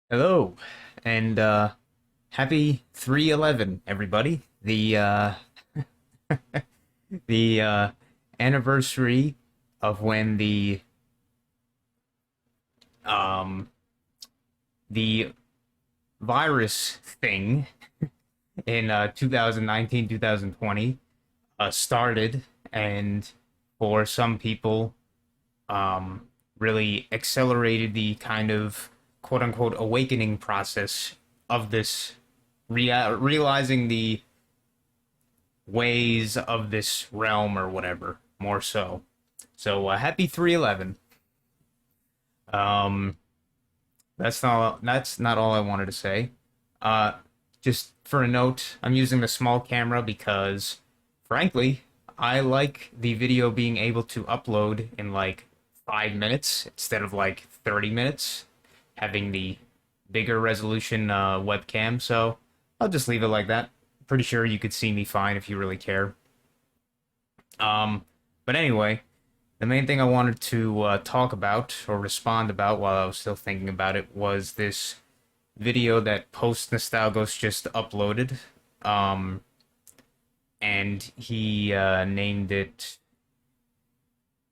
Hello, and happy 3/11, everybody. The anniversary of when um the virus thing in 2019 2020 started, and for some people really accelerated the kind of quote unquote awakening process of this, realizing the ways of this realm or whatever, more so. So happy 3/11. Um, that's not all I wanted to say. Uh, just for a note, I'm using the small camera because, frankly, I like the video being able to upload in like 5 minutes instead of like 30 minutes, having the bigger resolution webcam. So I'll just leave it like that. Pretty sure you could see me fine if you really care. Um, but anyway, the main thing I wanted to talk about or respond about while I was still thinking about it was this video that Post Nostalgos just uploaded. Um, and he named it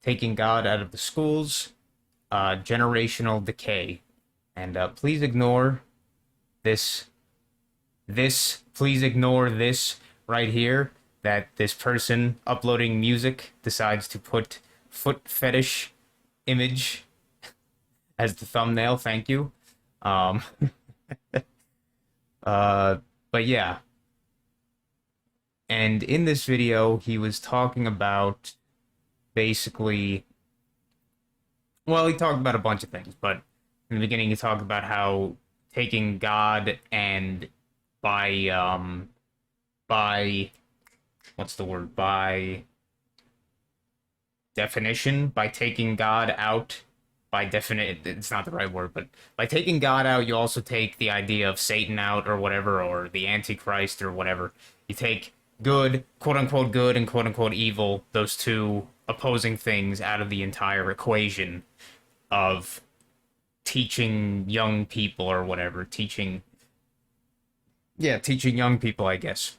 Taking God Out of the Schools, Generational Decay. And please ignore this, please ignore this right here, that this person uploading music decides to put foot fetish image as the thumbnail. Thank you. Um, uh, but yeah, and in this video, he was talking about basically, well, he talked about a bunch of things, but in the beginning, he talked about how taking God and by what's the word, by definition, by taking God out, by definite, it's not the right word, but by taking God out, you also take the idea of Satan out or whatever, or the Antichrist or whatever. You take good, quote unquote good, and quote unquote evil, those two opposing things, out of the entire equation of teaching young people or whatever, teaching young people, I guess.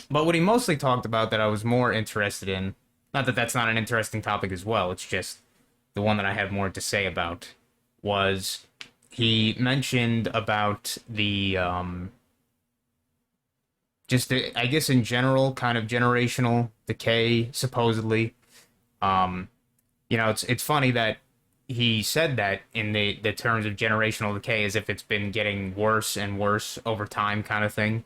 But what he mostly talked about that I was more interested in, not that that's not an interesting topic as well, it's just the one that I have more to say about, was he mentioned about I guess in general, kind of generational decay, supposedly. Um, it's funny that he said that in the terms of generational decay, as if it's been getting worse and worse over time, kind of thing.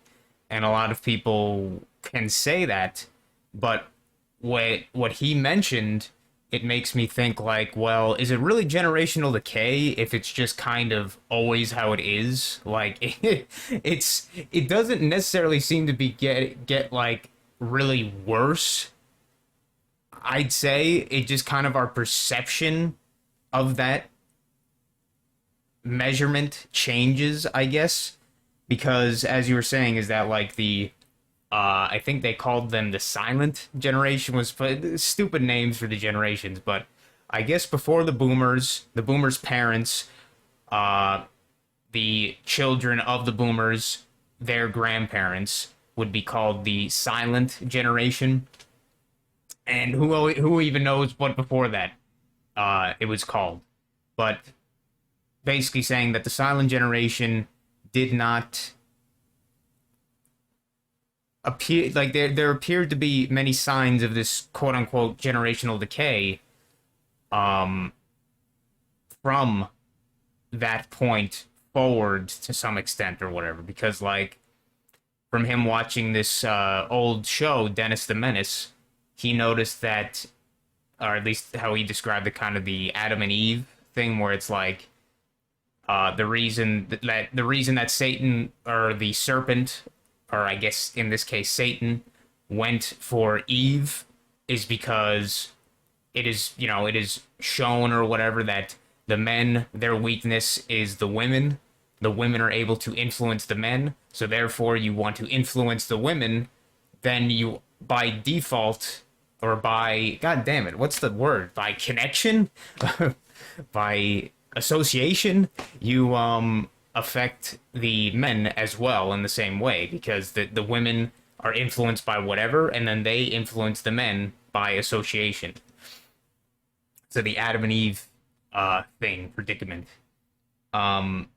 And a lot of people can say that, but what he mentioned, it makes me think like, well, is it really generational decay if it's just kind of always how it is? Like it doesn't necessarily seem to be get like really worse. I'd say it just kind of our perception of that measurement changes, I guess, because as you were saying, is that like the I think they called them the silent generation, was stupid names for the generations, but I guess before the boomers' parents, uh, the children of the boomers, their grandparents would be called the silent generation, and who even knows what before that it was called, but basically saying that the silent generation did not appear, like there appeared to be many signs of this quote unquote generational decay um from that point forward to some extent or whatever, because like from him watching this old show Dennis the Menace, he noticed that, or at least how he described the kind of the Adam and Eve thing, where it's like the reason that Satan, or the serpent, or I guess in this case Satan, went for Eve is because it is shown or whatever that the men, their weakness is the women. The women are able to influence the men, so therefore you want to influence the women. Then you, by default, or by, god damn it, what's the word? By connection, by association, you affect the men as well in the same way because the women are influenced by whatever, and then they influence the men by association. So the Adam and Eve thing predicament. Um,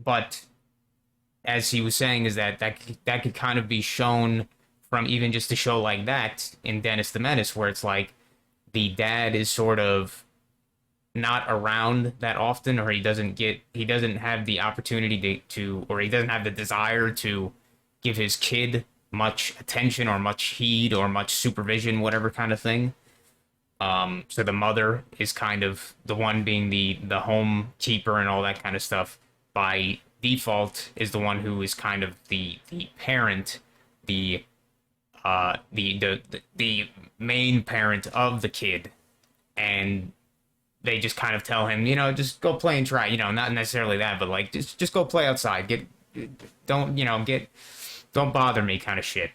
but as he was saying, is that could kind of be shown from even just a show like that in Dennis the Menace, where it's like the dad is sort of not around that often, or he doesn't have the opportunity or he doesn't have the desire to give his kid much attention or much heed or much supervision, whatever kind of thing. So the mother is kind of the one being the home keeper and all that kind of stuff. By default, is the one who is kind of the parent, the the main parent of the kid, and they just kind of tell him, just go play and try, not necessarily that, but like just go play outside, don't don't bother me, kind of shit.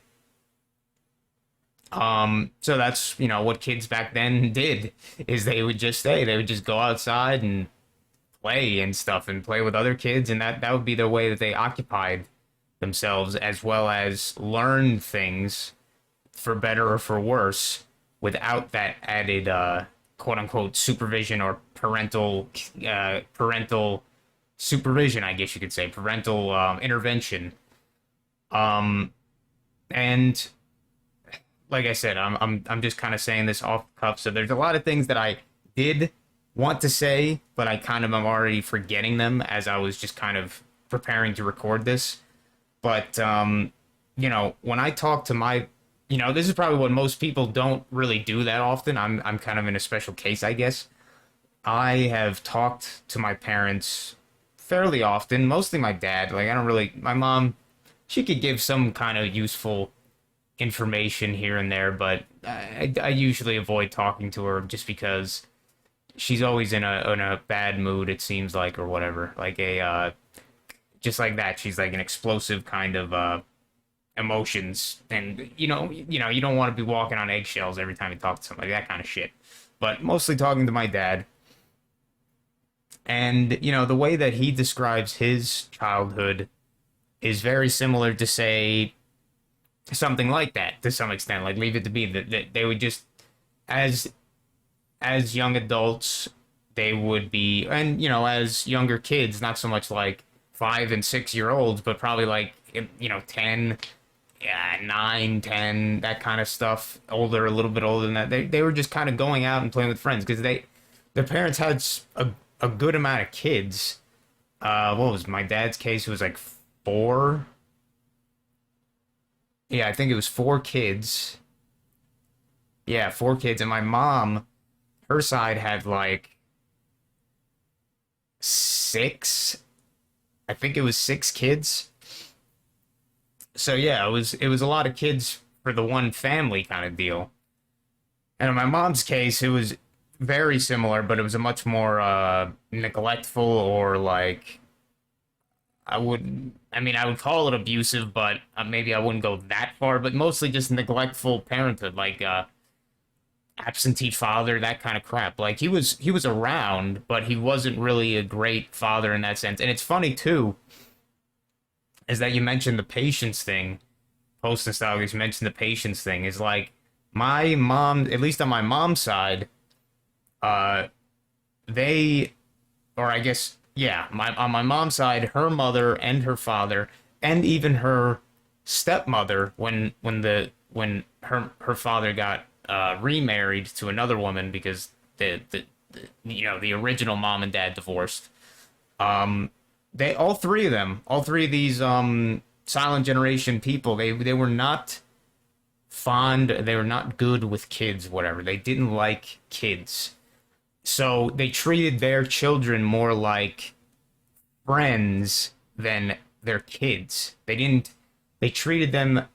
So that's, what kids back then did, is they would just go outside and play and stuff and play with other kids, and that would be the way that they occupied themselves, as well as learn things for better or for worse without that added quote unquote supervision or parental supervision, I guess you could say, parental intervention. Um, and like I said, I'm just kind of saying this off the cuff. So there's a lot of things that I did want to say, but I kind of am already forgetting them as I was just kind of preparing to record this. But when I talk to my, this is probably what most people don't really do that often. I'm kind of in a special case, I guess. I have talked to my parents fairly often, mostly my dad. Like, I don't really, my mom, she could give some kind of useful information here and there, but I usually avoid talking to her just because she's always in a bad mood, it seems like, or whatever. Like just like that, she's like an explosive kind of emotions, and you don't want to be walking on eggshells every time you talk to somebody, that kind of shit. But mostly talking to my dad, and the way that he describes his childhood is very similar to, say, something like that to some extent. Like, Leave It to Be, that they would just, as young adults, they would be, and as younger kids, not so much like 5 and 6 year olds, but probably like 10, yeah, 9, 10, that kind of stuff. Older, a little bit older than that. They were just kind of going out and playing with friends because their parents had a good amount of kids. What was my dad's case? It was like four. Yeah, I think it was four kids. Yeah, four kids, and my mom, her side had like six. I think it was six kids. So yeah, it was a lot of kids for the one family kind of deal. And in my mom's case, it was very similar, but it was a much more neglectful, or like, I would call it abusive, but maybe I wouldn't go that far, but mostly just neglectful parenthood, like absentee father, that kind of crap. Like, he was around, but he wasn't really a great father in that sense. And it's funny too, is that you mentioned the patience thing, post nostalgia. You mentioned the patience thing. Is like, my mom, at least on my mom's side, uh, they, or I guess, yeah, on my mom's side, her mother and her father, and even her stepmother, when her father got remarried to another woman because the original mom and dad divorced. They all three of these silent generation people, they were not fond, they were not good with kids, whatever. They didn't like kids. So they treated their children more like friends than their kids. They treated them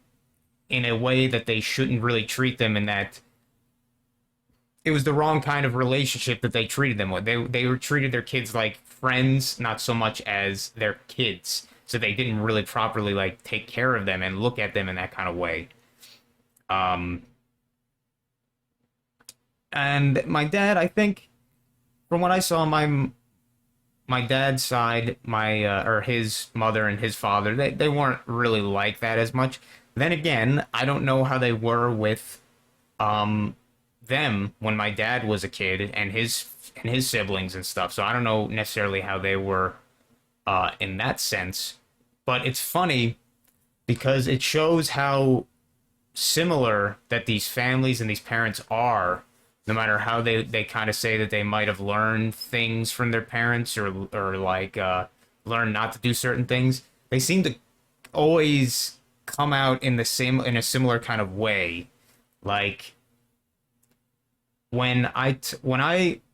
in a way that they shouldn't really treat them, in that it was the wrong kind of relationship that they treated them with. They were treated their kids like friends, not so much as their kids. So they didn't really properly like take care of them and look at them in that kind of way. Um, and my dad, I think, from what I saw, my dad's side, my or his mother and his father, they weren't really like that as much. Then again, I don't know how they were with um them when my dad was a kid and his siblings and stuff. So I don't know necessarily how they were in that sense. But it's funny because it shows how similar that these families and these parents are, no matter how they kind of say that they might have learned things from their parents or like learn not to do certain things. They seem to always come out in the same in a similar kind of way. Like when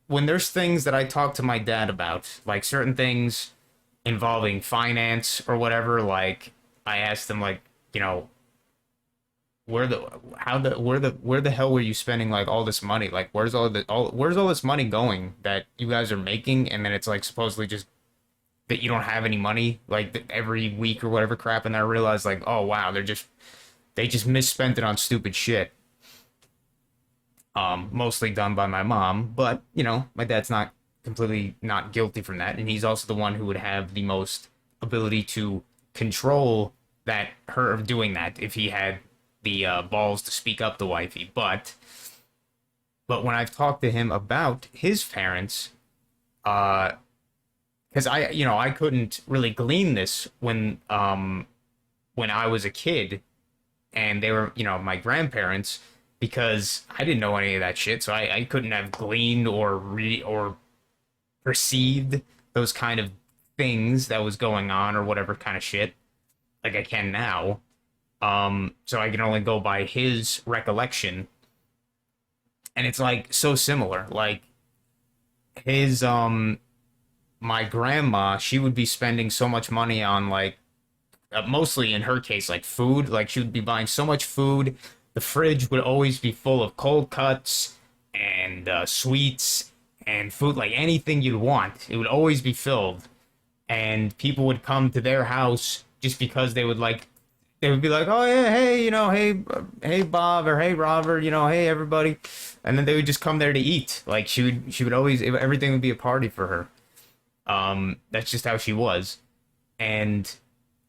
there's things that I talk to my dad about, like certain things involving finance or whatever, like I asked him like, you know, where the hell were you spending like all this money? Like where's all this money going that you guys are making and then it's like supposedly just that you don't have any money like every week or whatever crap, and I realized like, oh wow, they just misspent it on stupid shit. Mostly done by my mom, but you know, my dad's not completely not guilty from that, and he's also the one who would have the most ability to control that her doing that if he had the balls to speak up to wifey. But when I've talked to him about his parents, uh, because I you know I couldn't really glean this when I was a kid and they were, you know, my grandparents, because I didn't know any of that shit, so I couldn't have gleaned or perceived those kind of things that was going on or whatever kind of shit like I can now. So I can only go by his recollection, and it's like so similar. Like his my grandma, she would be spending so much money on like mostly in her case like food. Like she would be buying so much food. The fridge would always be full of cold cuts and sweets and food, like anything you'd want. It would always be filled, and people would come to their house just because they would be like, oh yeah, hey, you know, hey Bob or hey Robert, you know, hey everybody, and then they would just come there to eat. Like she would always everything would be a party for her. That's just how she was, and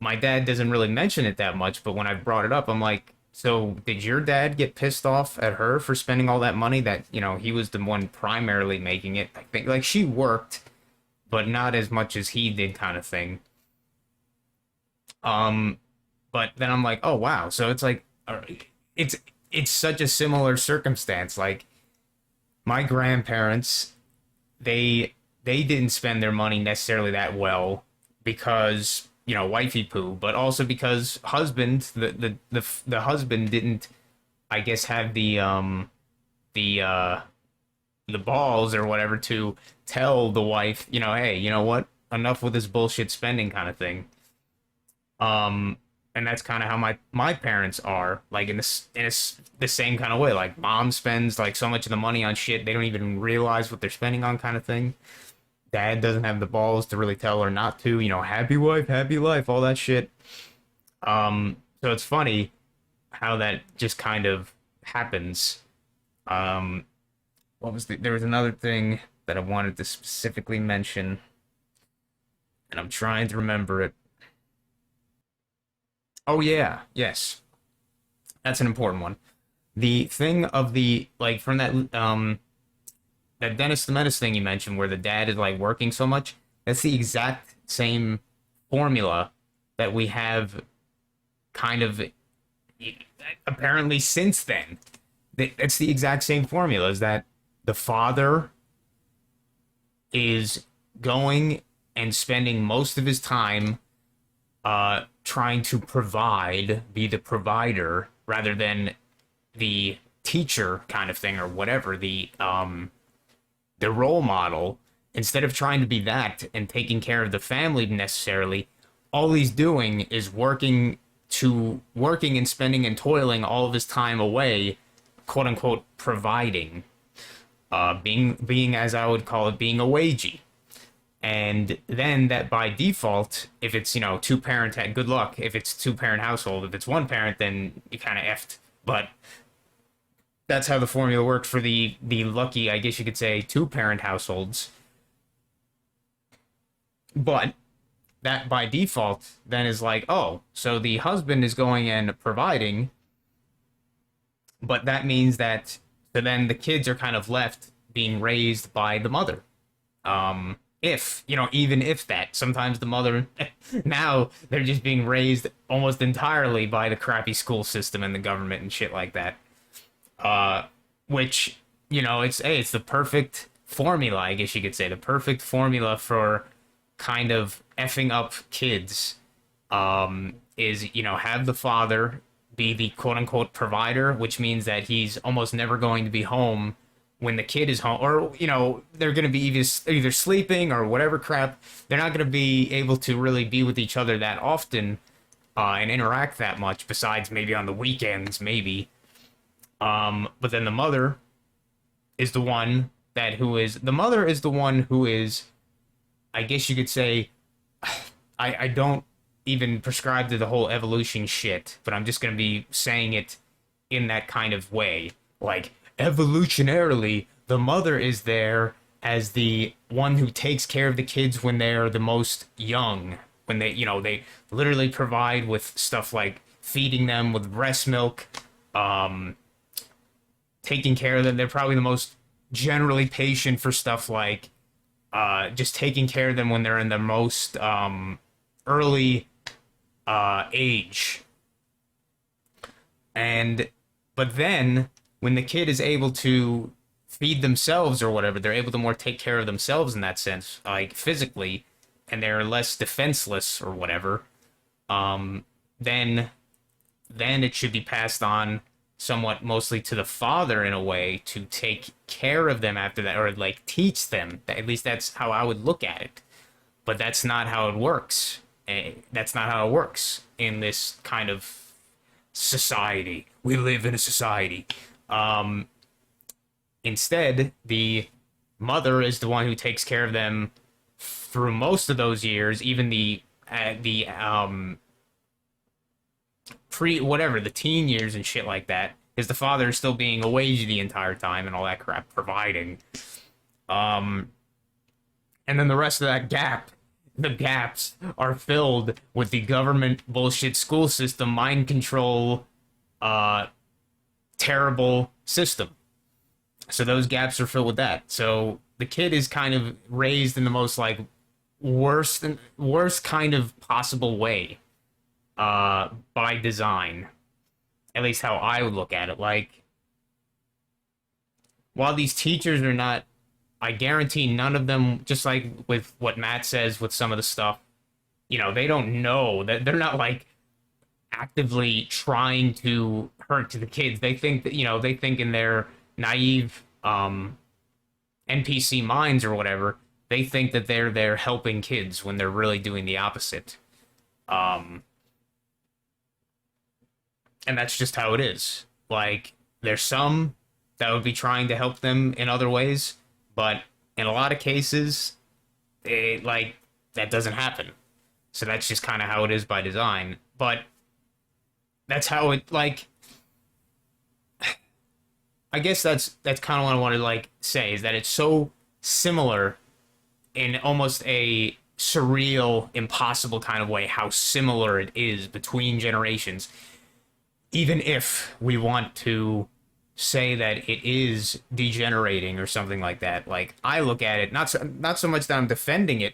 my dad doesn't really mention it that much, but when I brought it up, I'm like, so did your dad get pissed off at her for spending all that money that, you know, he was the one primarily making it? I think like she worked, but not as much as he did kind of thing. Um, but then I'm like, oh wow. So it's like it's it's such a similar circumstance. Like my grandparents, they didn't spend their money necessarily that well because you know wifey poo, but also because the husband didn't, I guess, have the the balls or whatever to tell the wife, you know, hey, you know what, enough with this bullshit spending kind of thing. Um, and that's kind of how my parents are, like the same kind of way. Like mom spends like so much of the money on shit they don't even realize what they're spending on, kind of thing. Dad doesn't have the balls to really tell her not to, you know, happy wife, happy life, all that shit. So it's funny how that just kind of happens. Um, there was another thing that I wanted to specifically mention, and I'm trying to remember it. Oh yeah, yes, that's an important one. The thing of the like from that Dennis the Menace thing you mentioned, where the dad is like working so much. That's the exact same formula that we have kind of apparently since then. It's the exact same formula. Is that the father is going and spending most of his time trying to provide, be the provider rather than the teacher kind of thing or whatever, the role model. Instead of trying to be that and taking care of the family necessarily, all he's doing is working and spending and toiling all of his time away, quote unquote providing, being as I would call it, being a wagey. And then that by default, if it's, you know, two parent, good luck. If it's two parent household, if it's one parent, then you kind of effed. But that's how the formula worked for the lucky, I guess you could say, two parent households. But that by default then is like, oh, so the husband is going and providing, but that means that so then the kids are kind of left being raised by the mother. If, even if that, sometimes the mother, now they're just being raised almost entirely by the crappy school system and the government and shit like that. Which, it's, hey, it's the perfect formula, I guess you could say, the perfect formula for kind of effing up kids. Is, have the father be the quote unquote provider, which means that he's almost never going to be home when the kid is home, or they're going to be either sleeping or whatever crap. They're not going to be able to really be with each other that often, and interact that much. Besides maybe on the weekends, maybe. But then the mother is the one the mother is the one who is, I guess you could say, I don't even prescribe to the whole evolution shit, but I'm just gonna be saying it in that kind of way. Like, evolutionarily, the mother is there as the one who takes care of the kids when they're the most young. When they literally provide with stuff like feeding them with breast milk, taking care of them. They're probably the most generally patient for stuff like just taking care of them when they're in the most early age. And but then when the kid is able to feed themselves or whatever, they're able to more take care of themselves in that sense, like physically, and they're less defenseless or whatever. Um, then it should be passed on somewhat mostly to the father in a way to take care of them after that, or like teach them. At least that's how I would look at it. But that's not how it works. That's not how it works in this kind of society. We live in a society. Instead, the mother is the one who takes care of them through most of those years, even the pre whatever the teen years and shit like that, is the father still being a wage the entire time and all that crap, providing. Um, and then the rest of that the gaps are filled with the government bullshit school system, mind control, terrible system. So those gaps are filled with that. So the kid is kind of raised in the most like worst kind of possible way, by design. At least how I would look at it. Like, while these teachers are not, I guarantee none of them, just like with what Matt says with some of the stuff, they don't know that they're not like actively trying to hurt to the kids. They think that, they think in their naive NPC minds or whatever, they think that they're there helping kids when they're really doing the opposite. Um, and that's just how it is. Like, there's some that would be trying to help them in other ways, but in a lot of cases, that doesn't happen. So that's just kind of how it is by design. But that's how it, like, I guess that's kind of what I want to like say, is that it's so similar in almost a surreal, impossible kind of way how similar it is between generations. Even if we want to say that it is degenerating or something like that, like, I look at it not so much that I'm defending it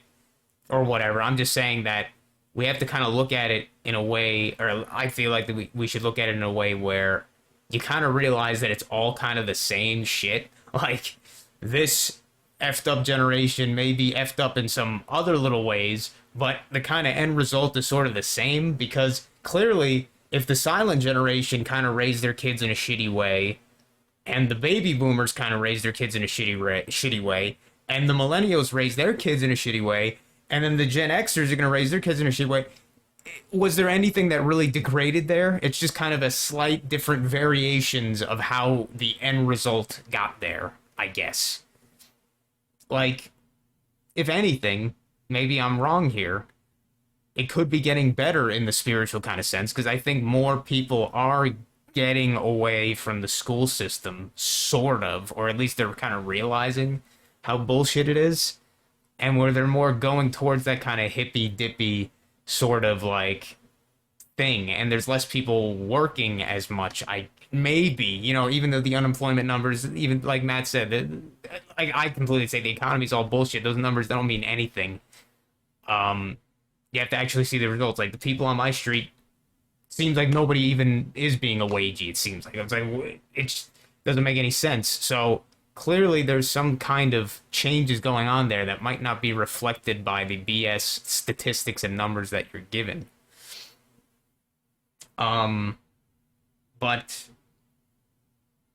or whatever. I'm just saying that we have to kind of look at it in a way, or I feel like that we should look at it in a way where you kind of realize that it's all kind of the same shit. Like, this effed up generation may be effed up in some other little ways, but the kind of end result is sort of the same, because clearly, if the silent generation kind of raised their kids in a shitty way, and the baby boomers kind of raised their kids in a shitty way, and the millennials raised their kids in a shitty way, and then the Gen Xers are going to raise their kids in a shitty way, was there anything that really degraded there? It's just kind of a slight different variations of how the end result got there, I guess. Like, if anything, maybe I'm wrong here. It could be getting better in the spiritual kind of sense, because I think more people are getting away from the school system, sort of, or at least they're kind of realizing how bullshit it is. and where they're more going towards that kind of hippy dippy sort of like thing, and there's less people working as much. I maybe, even though the unemployment numbers, even like Matt said, like I completely say the economy's all bullshit. Those numbers don't mean anything. Um, you have to actually see the results. Like the people on my street, seems like nobody even is being a wagey. It seems like it just doesn't make any sense. So clearly, there's some kind of changes going on there that might not be reflected by the BS statistics and numbers that you're given. Um, but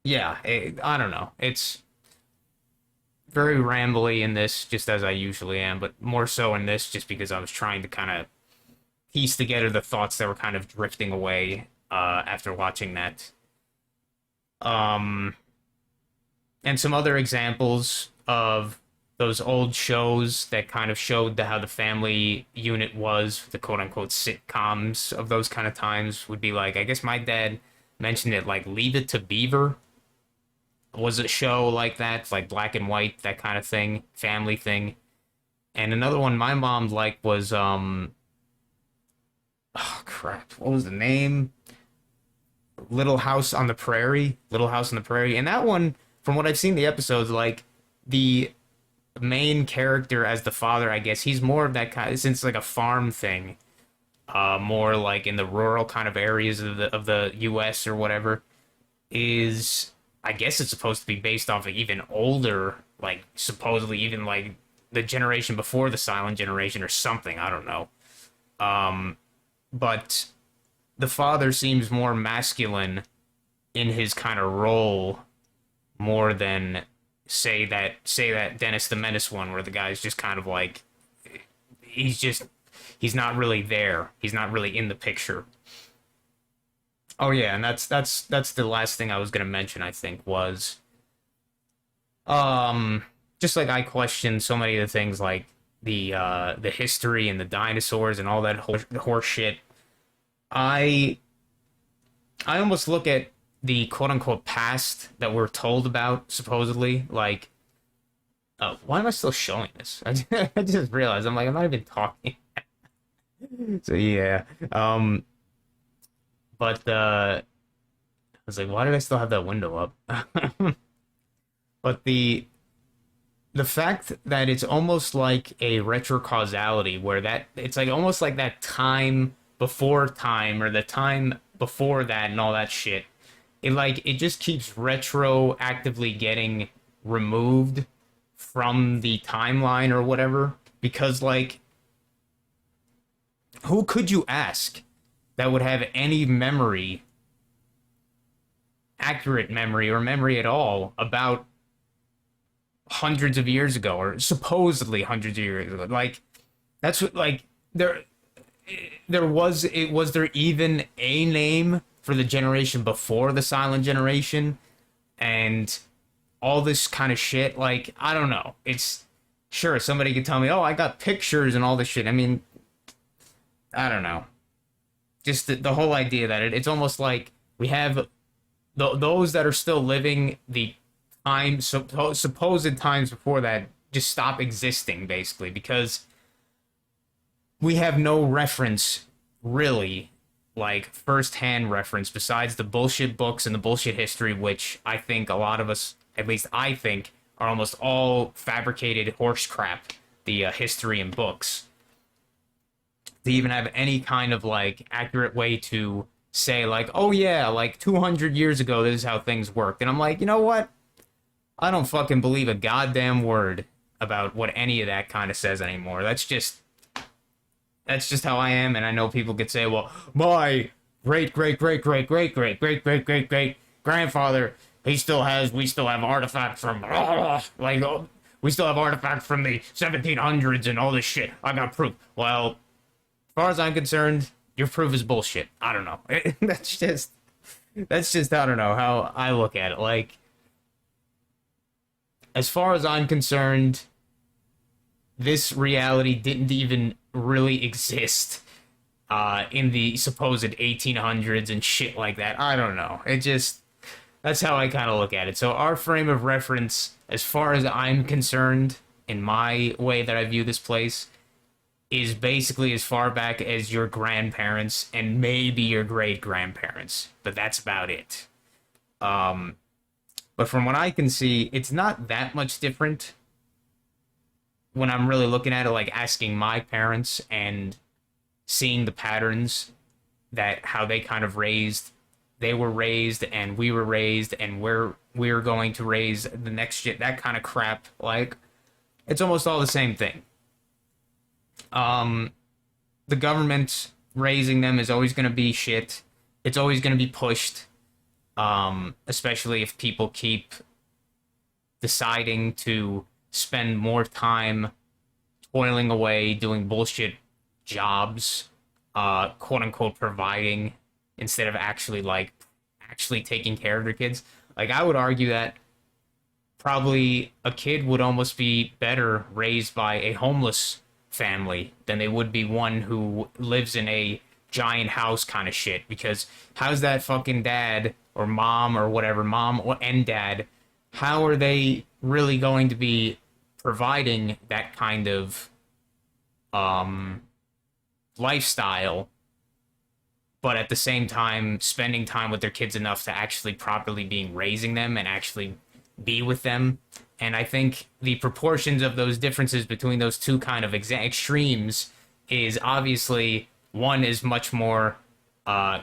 yeah, I don't know. It's very rambly in this, just as I usually am, but more so in this, just because I was trying to kind of piece together the thoughts that were kind of drifting away after watching that. Um, and some other examples of those old shows that kind of showed how the family unit was, the quote unquote sitcoms of those kind of times would be like, I guess my dad mentioned it, like Leave It to Beaver was a show like that, like black and white, that kind of thing, family thing. And another one my mom liked was oh crap, what was the name? Little House on the Prairie. Little House on the Prairie. And that one, from what I've seen the episodes, like the main character as the father, I guess, he's more of that kind, since it's like a farm thing, more like in the rural kind of areas of the US or whatever, is I guess it's supposed to be based off of even older, like supposedly even like the generation before the silent generation or something. I don't know. Um, but the father seems more masculine in his kind of role more than say that Dennis the Menace one where the guy's just kind of like he's just he's not really there. He's not really in the picture. Oh yeah, and that's the last thing I was gonna mention, I think, was um just like I questioned so many of the things like the history and the dinosaurs and all that horse shit. I I almost look at the quote unquote past that we're told about, supposedly, like, why am I still showing this? I just realized I'm like, I'm not even talking. So yeah. But I was like, why did I still have that window up? But the fact that it's almost like a retrocausality where that it's like almost like that time before time or the time before that and all that shit, it just keeps retroactively getting removed from the timeline or whatever, because like who could you ask that would have any memory, accurate memory or memory at all about hundreds of years ago or supposedly hundreds of years ago? Like that's what like was there even a name for the generation before the silent generation and all this kind of shit? Like I don't know. It's sure somebody could tell me, "Oh, I got pictures and all this shit." I mean, I don't know. Just the whole idea that it's almost like we have those that are still living the supposed times before that just stop existing basically because we have no reference really, like first-hand reference besides the bullshit books and the bullshit history, which I think a lot of us, at least I think, are almost all fabricated horse crap, the history and books, to even have any kind of like accurate way to say like, oh yeah, like 200 years ago this is how things worked. And I'm like, you know what, I don't fucking believe a goddamn word about what any of that kind of says anymore. That's just how I am. And I know people could say, well, my great great great great great great great great great great grandfather, we still have artifacts from like we still have artifacts from the 1700s and all this shit. I got proof. Well, as far as I'm concerned, your proof is bullshit. I don't know. That's just I don't know how I look at it. Like, as far as I'm concerned, this reality didn't even really exist in the supposed 1800s and shit like that. I don't know. That's how I kind of look at it. So our frame of reference, as far as I'm concerned, in my way that I view this place, is basically as far back as your grandparents and maybe your great grandparents, but that's about it. Um, but from what I can see, it's not that much different when I'm really looking at it, like asking my parents and seeing the patterns that how they kind of raised, they were raised and we were raised and we're going to raise the next shit, that kind of crap. Like it's almost all the same thing. Um, the government raising them is always going to be shit. It's always going to be pushed. Especially if people keep deciding to spend more time toiling away, doing bullshit jobs, quote unquote providing instead of actually taking care of their kids. Like I would argue that probably a kid would almost be better raised by a homeless family than they would be one who lives in a giant house kind of shit. Because how's that fucking dad or mom or whatever, and dad, how are they really going to be providing that kind of um lifestyle, but at the same time spending time with their kids enough to actually properly being raising them and actually be with them? And I think the proportions of those differences between those two kind of extremes is obviously one is much more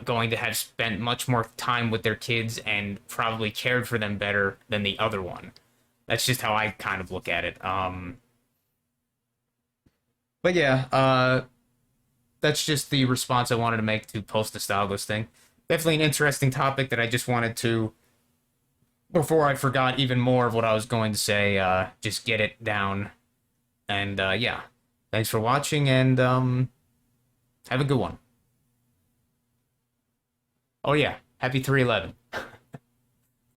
going to have spent much more time with their kids and probably cared for them better than the other one. That's just how I kind of look at it. But yeah, that's just the response I wanted to make to post nostalgos thing. Definitely an interesting topic that I just wanted to, before I forgot even more of what I was going to say, just get it down. And yeah, thanks for watching and have a good one. Oh yeah, happy 311.